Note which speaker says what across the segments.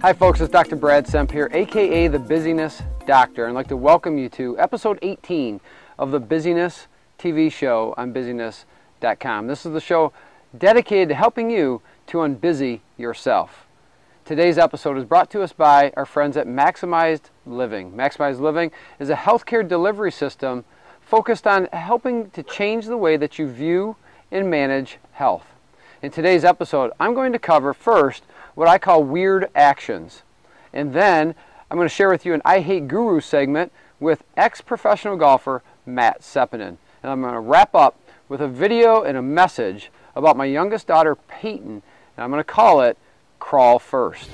Speaker 1: Hi folks, it's Dr. Brad Semp here, aka the Busyness Doctor, and I'd like to welcome you to episode 18 of the Busyness TV show on busyness.com. This is the show dedicated to helping you to unbusy yourself. Today's episode is brought to us by our friends at Maximized Living. Maximized Living is a healthcare delivery system focused on helping to change the way that you view and manage health. In today's episode, I'm going to cover first what I call weird actions. And then I'm going to share with you an I Hate Guru segment with ex-professional golfer Matt Seppanen. And I'm going to wrap up with a video and a message about my youngest daughter Peyton, and I'm going to call it Crawl First.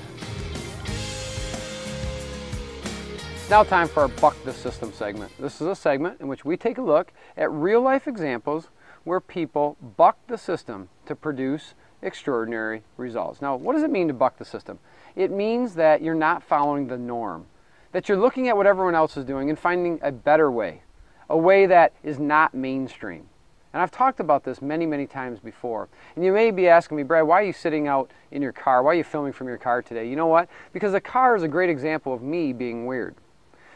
Speaker 1: It's now time for our Buck the System segment. This is a segment in which we take a look at real-life examples where people buck the system to produce extraordinary results. Now, what does it mean to buck the system? It means that you're not following the norm, that you're looking at what everyone else is doing and finding a better way, a way that is not mainstream. And I've talked about this many times before. And you may be asking me, Brad, why are you sitting out in your car? Why are you filming from your car today? You know what? Because a car is a great example of me being weird.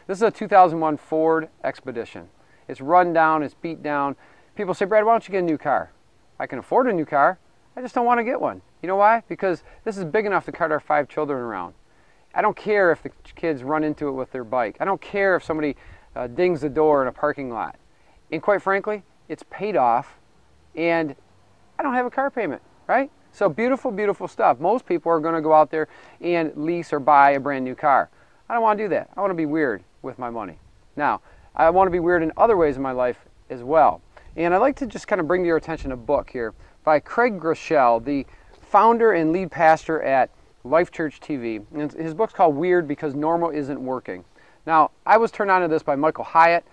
Speaker 1: This is a 2001 Ford Expedition. It's run down, it's beat down. People say, Brad, why don't you get a new car? I can afford a new car. I just don't want to get one. You know why? Because this is big enough to cart our 5 children around. I don't care if the kids run into it with their bike. I don't care if somebody dings the door in a parking lot. And quite frankly, it's paid off and I don't have a car payment, right? So beautiful, beautiful stuff. Most people are going to go out there and lease or buy a brand new car. I don't want to do that. I want to be weird with my money. Now, I want to be weird in other ways in my life as well. And I'd like to just kind of bring to your attention a book here by Craig Groeschel, the founder and lead pastor at Life Church TV. And his book's called Weird Because Normal Isn't Working. Now, I was turned on to this by Michael Hyatt.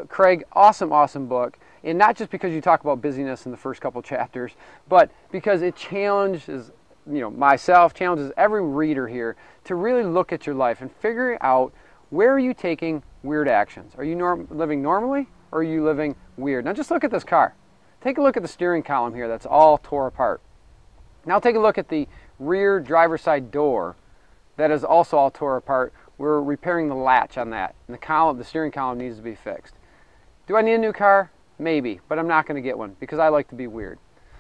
Speaker 1: Craig, awesome book. And not just because you talk about busyness in the first couple chapters, but because it challenges myself, challenges every reader here to really look at your life and figure out where are you taking weird actions. Are you living normally or are you living weird? Now just look at this car. Take a look at the steering column here that's all tore apart. Now take a look at the rear driver's side door that is also all tore apart. We're repairing the latch on that, and the steering column needs to be fixed. Do I need a new car? Maybe, but I'm not going to get one because I like to be weird.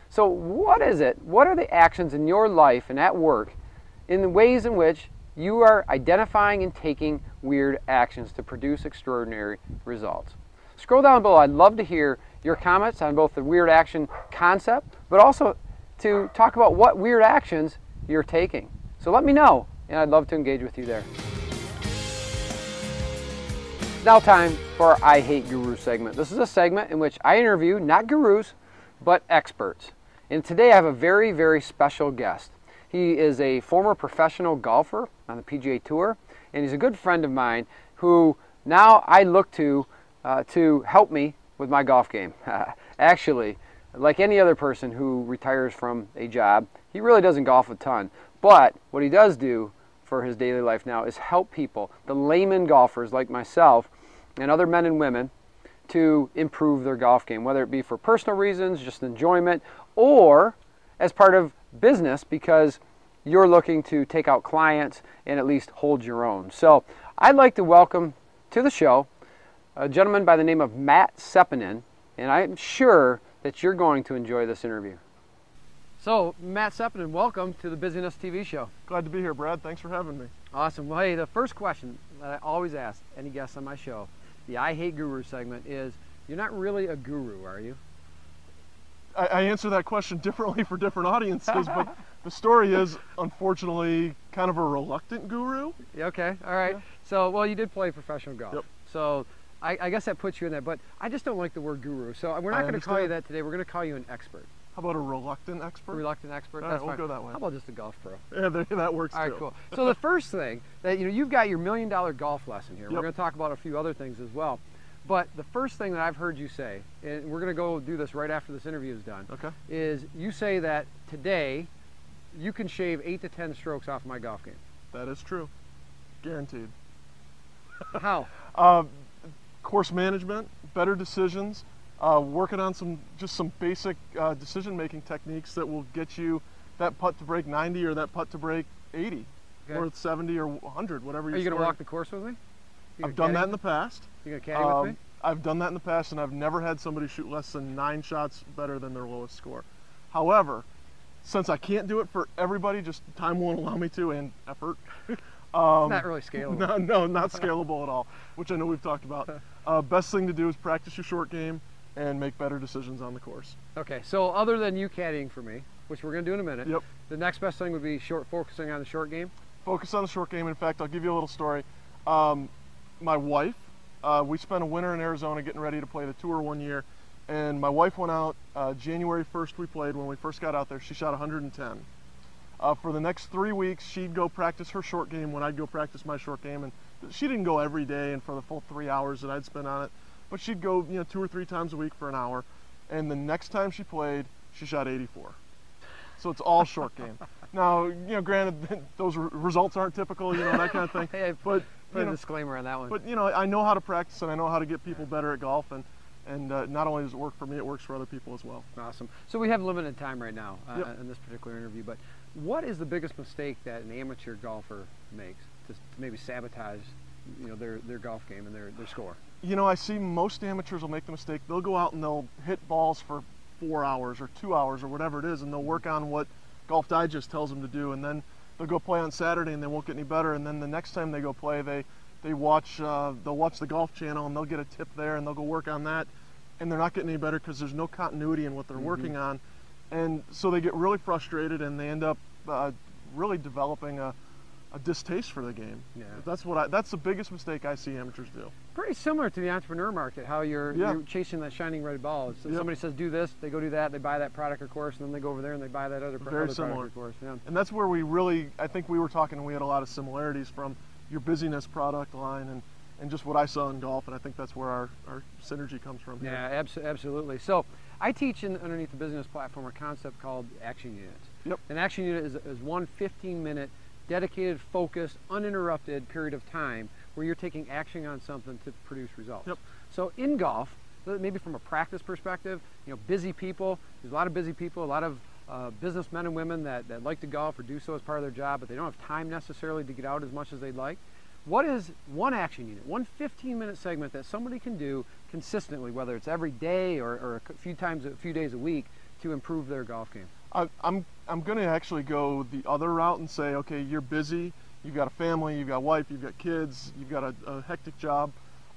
Speaker 1: So what is it? What are the actions in your life and at work in the ways in which you are identifying and taking weird actions to produce extraordinary results? Scroll down below. I'd love to hear your comments on both the weird action concept, but also to talk about what weird actions you're taking. So let me know, and I'd love to engage with you there. It's now time for our I Hate Guru segment. This is a segment in which I interview not gurus, but experts. And today I have a very special guest. He is a former professional golfer on the PGA Tour, and he's a good friend of mine who now I look to help me with my golf game. Actually, like any other person who retires from a job, he really doesn't golf a ton. But what he does do for his daily life now is help people, the layman golfers like myself and other men and women, to improve their golf game, whether it be for personal reasons, just enjoyment, or as part of business because you're looking to take out clients and at least hold your own. So I'd like to welcome to the show a gentleman by the name of Matt Seppanen, and I'm sure that you're going to enjoy this interview. So, Matt Seppanen, welcome to the Busyness TV show.
Speaker 2: Glad to be here, Brad. Thanks for having me.
Speaker 1: Awesome. Well, hey, the first question that I always ask any guest on my show, the I Hate Guru segment, is you're not really a guru, are you?
Speaker 2: I answer that question differently for different audiences, but the story is, unfortunately, kind of a reluctant guru.
Speaker 1: Okay, all right. Yeah. So, well, you did play professional golf.
Speaker 2: Yep.
Speaker 1: So, I guess that puts you in that, but I just don't like the word guru. So we're not going to call you that today. We're going to call you an expert.
Speaker 2: How about a reluctant expert?
Speaker 1: Reluctant expert?
Speaker 2: All
Speaker 1: That's
Speaker 2: right, we'll
Speaker 1: fine.
Speaker 2: go that way.
Speaker 1: How about just a golf pro?
Speaker 2: Yeah, that works too.
Speaker 1: All right, cool. So the first thing, that you've got your $1 million golf lesson here.
Speaker 2: Yep.
Speaker 1: We're going to talk about a few other things as well. But the first thing that I've heard you say, and we're going to go do this right after this interview is done,
Speaker 2: okay, is
Speaker 1: you say that today you can shave 8 to 10 strokes off my golf game.
Speaker 2: That is true. Guaranteed.
Speaker 1: How?
Speaker 2: Course management, better decisions, working on some basic decision-making techniques that will get you that putt to break 90 or that putt to break 80. or 70 or 100, whatever.
Speaker 1: Are you going to walk the course with me?
Speaker 2: I've done that in the past.
Speaker 1: You going to caddy with me?
Speaker 2: I've done that in the past, and I've never had somebody shoot less than 9 shots better than their lowest score. However, since I can't do it for everybody, just time won't allow me to, and effort.
Speaker 1: It's not really scalable.
Speaker 2: No, not scalable at all, which I know we've talked about. Best thing to do is practice your short game and make better decisions on the course.
Speaker 1: Okay, so other than you caddying for me, which we're going to do in a minute,
Speaker 2: yep.
Speaker 1: The next best thing would be focusing on the short game?
Speaker 2: Focus on the short game. In fact, I'll give you a little story. My wife, we spent a winter in Arizona getting ready to play the tour one year, and my wife went out January 1st we played. When we first got out there, she shot 110. For the next 3 weeks, she'd go practice her short game when I'd go practice my short game, and she didn't go every day and for the full 3 hours that I'd spend on it, but she'd go 2 or 3 times a week for an hour, and the next time she played, she shot 84. So it's all short game. Now, granted, those results aren't typical, that kind of thing.
Speaker 1: Hey,
Speaker 2: but
Speaker 1: put a disclaimer on that one.
Speaker 2: But I know how to practice, and I know how to get people better at golf, and not only does it work for me, it works for other people as well.
Speaker 1: Awesome. So we have limited time right now
Speaker 2: Yep.
Speaker 1: in this particular interview, but what is the biggest mistake that an amateur golfer makes to maybe sabotage, their golf game and their score?
Speaker 2: I see most amateurs will make the mistake. They'll go out and they'll hit balls for 4 hours or 2 hours or whatever it is, and they'll work on what Golf Digest tells them to do, and then they'll go play on Saturday and they won't get any better, and then the next time they go play, they'll watch the Golf Channel and they'll get a tip there and they'll go work on that, and they're not getting any better because there's no continuity in what they're working on, and so they get really frustrated and they end up really developing a distaste for the game.
Speaker 1: Yeah.
Speaker 2: That's the biggest mistake I see amateurs do.
Speaker 1: Pretty similar to the entrepreneur market, how you're chasing that shining red ball. So somebody says do this, they go do that, they buy that product or course, and then they go over there and they buy that other product or course. Yeah.
Speaker 2: And that's where I think we were talking, and we had a lot of similarities from your busyness product line and just what I saw in golf, and I think that's where our synergy comes from.
Speaker 1: Yeah, absolutely. So I teach underneath the business platform a concept called action units.
Speaker 2: Yep.
Speaker 1: An action unit is one 15-minute dedicated, focused, uninterrupted period of time where you're taking action on something to produce results.
Speaker 2: Yep.
Speaker 1: So in golf, maybe from a practice perspective, busy people, there's a lot of busy people, a lot of businessmen and women that like to golf or do so as part of their job, but they don't have time necessarily to get out as much as they'd like. What is one action unit, one 15-minute segment that somebody can do consistently, whether it's every day or a few days a week, to improve their golf game?
Speaker 2: I'm going to actually go the other route and say, okay, you're busy, you've got a family, you've got a wife, you've got kids, you've got a hectic job,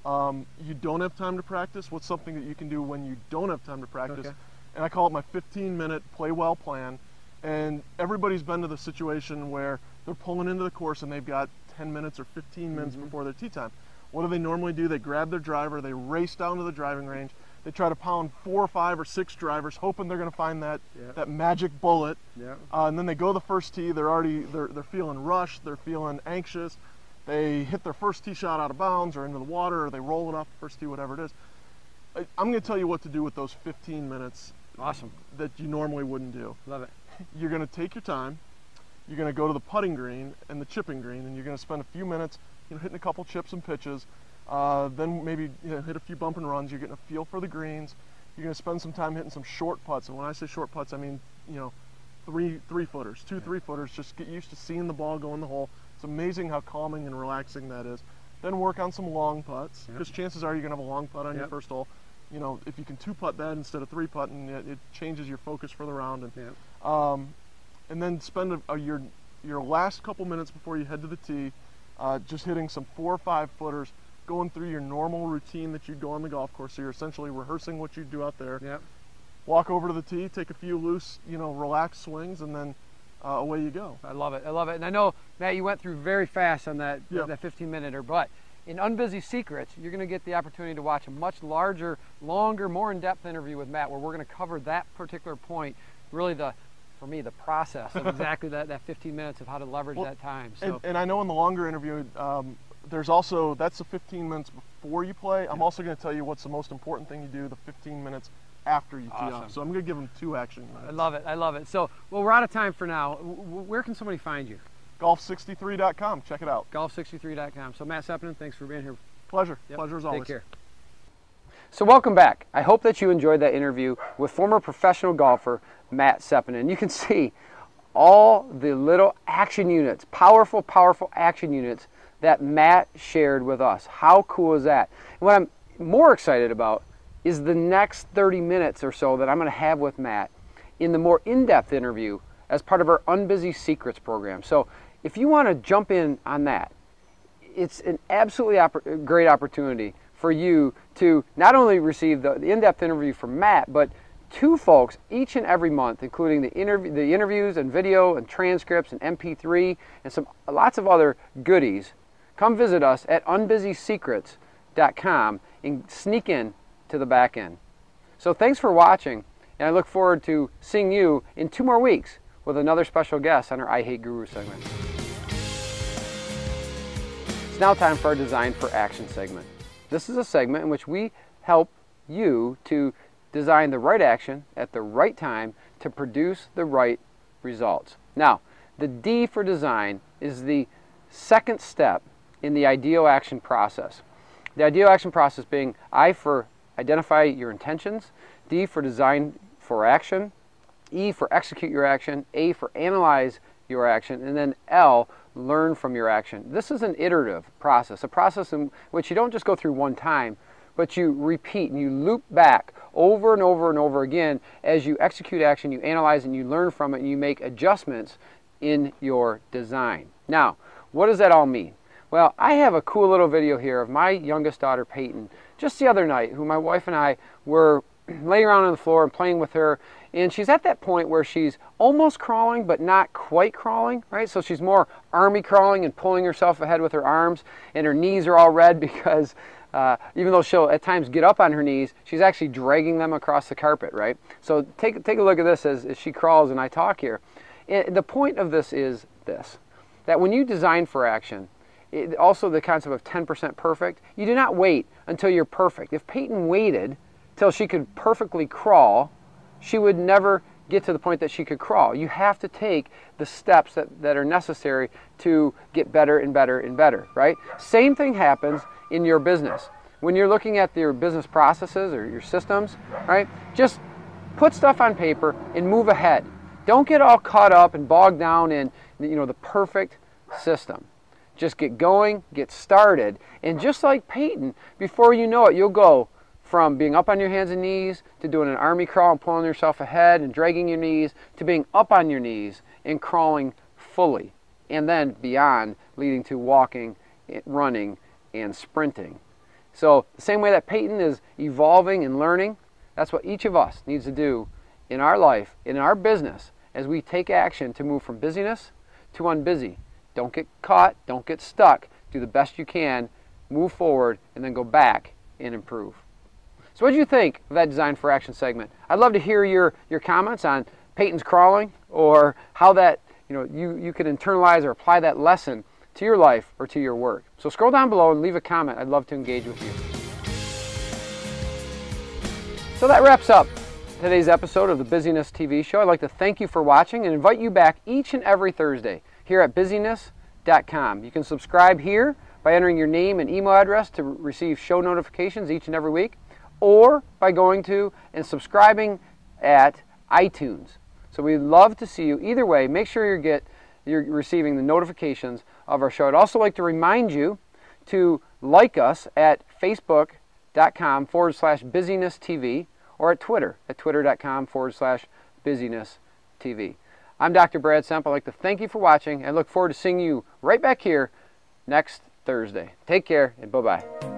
Speaker 2: you don't have time to practice. What's something that you can do when you don't have time to practice?
Speaker 1: Okay.
Speaker 2: And I call it my 15-minute play well plan. And everybody's been to the situation where they're pulling into the course and they've got 10 minutes or 15 minutes before their tee time. What do they normally do? They grab their driver, they race down to the driving range, they try to pound 4 or 5 or 6 drivers, hoping they're going to find that magic bullet.
Speaker 1: Yeah.
Speaker 2: And then they go to the first tee. They're feeling rushed. They're feeling anxious. They hit their first tee shot out of bounds or into the water, or they roll it off the first tee, whatever it is. I'm going to tell you what to do with those 15 minutes.
Speaker 1: Awesome.
Speaker 2: That you normally wouldn't do.
Speaker 1: Love it.
Speaker 2: You're going to take your time. You're going to go to the putting green and the chipping green, and you're going to spend a few minutes, hitting a couple chips and pitches. Then maybe hit a few bump and runs. You're getting a feel for the greens. You're going to spend some time hitting some short putts. And when I say short putts, I mean 3-footers, 2 3-footers. Just get used to seeing the ball go in the hole. It's amazing how calming and relaxing that is. Then work on some long putts, because chances are you're going to have a long putt on your first hole. If you can 2-putt that instead of 3-putt, and it changes your focus for the round. And then spend your last couple minutes before you head to the tee, just hitting some 4 or 5-footers, going through your normal routine that you'd go on the golf course. So you're essentially rehearsing what you'd do out there. Yep. Walk over to the tee, take a few loose, relaxed swings, and then away you go.
Speaker 1: I love it. And I know, Matt, you went through very fast on that 15-minute, but in Unbusy Secrets, you're going to get the opportunity to watch a much larger, longer, more in-depth interview with Matt, where we're going to cover that particular point, really for me, the process of exactly that 15 minutes of how to leverage that time. So.
Speaker 2: And I know in the longer interview, there's also, that's the 15 minutes before you play. I'm also going to tell you what's the most important thing you do the 15 minutes after you tee off. So I'm going to give them 2 action minutes.
Speaker 1: I love it. So, we're out of time for now. Where can somebody find you?
Speaker 2: Golf63.com. Check it out.
Speaker 1: Golf63.com. So Matt Seppanen, thanks for being here.
Speaker 2: Pleasure. Pleasure as always.
Speaker 1: Take care. So welcome back. I hope that you enjoyed that interview with former professional golfer Matt Seppanen. You can see all the little action units, powerful action units that Matt shared with us. How cool is that? And what I'm more excited about is the next 30 minutes or so that I'm going to have with Matt in the more in-depth interview as part of our Unbusy Secrets program. So if you want to jump in on that, it's an absolutely great opportunity for you to not only receive the in-depth interview from Matt, but 2 folks each and every month, including the interviews and video and transcripts and MP3 and lots of other goodies. Come visit us at unbusysecrets.com and sneak in to the back end. So thanks for watching, and I look forward to seeing you in 2 more weeks with another special guest on our I Hate Guru segment. It's now time for our Design for Action segment. This is a segment in which we help you to design the right action at the right time to produce the right results. Now, the D for design is the second step in the ideal action process. The ideal action process being I for identify your intentions, D for design for action, E for execute your action, A for analyze your action, and then L, learn from your action. This is an iterative process, a process in which you don't just go through one time, but you repeat and you loop back over and over and over again as you execute action, you analyze and you learn from it, and you make adjustments in your design. Now, what does that all mean? Well, I have a cool little video here of my youngest daughter, Peyton, just the other night, who my wife and I were laying around on the floor and playing with her, and she's at that point where she's almost crawling but not quite crawling, right? So she's more army crawling and pulling herself ahead with her arms, and her knees are all red because even though she'll at times get up on her knees, she's actually dragging them across the carpet, right? So take a look at this as she crawls and I talk here. The point of this is this, that when you design for action, also the concept of 10% perfect, you do not wait until you're perfect. If Peyton waited till she could perfectly crawl, she would never get to the point that she could crawl. You have to take the steps that are necessary to get better and better and better, right? Same thing happens in your business. When you're looking at your business processes or your systems, right? Just put stuff on paper and move ahead. Don't get all caught up and bogged down in the perfect system. Just get going, get started, and just like Peyton, before you know it, you'll go from being up on your hands and knees to doing an army crawl and pulling yourself ahead and dragging your knees to being up on your knees and crawling fully, and then beyond, leading to walking, running, and sprinting. So the same way that Peyton is evolving and learning, that's what each of us needs to do in our life, in our business, as we take action to move from busyness to unbusy. Don't get caught, don't get stuck, do the best you can, move forward, and then go back and improve. So what did you think of that Design for Action segment? I'd love to hear your comments on Peyton's crawling, or how that you could internalize or apply that lesson to your life or to your work. So scroll down below and leave a comment. I'd love to engage with you. So that wraps up today's episode of the Busyness TV show. I'd like to thank you for watching and invite you back each and every Thursday here at busyness.com. You can subscribe here by entering your name and email address to receive show notifications each and every week, or by going to and subscribing at iTunes. So we'd love to see you. Either way, make sure you're receiving the notifications of our show. I'd also like to remind you to like us at facebook.com/busyness.tv or at Twitter at twitter.com/busyness.tv. I'm Dr. Brad Semp. I'd like to thank you for watching. I look forward to seeing you right back here next Thursday. Take care and bye-bye.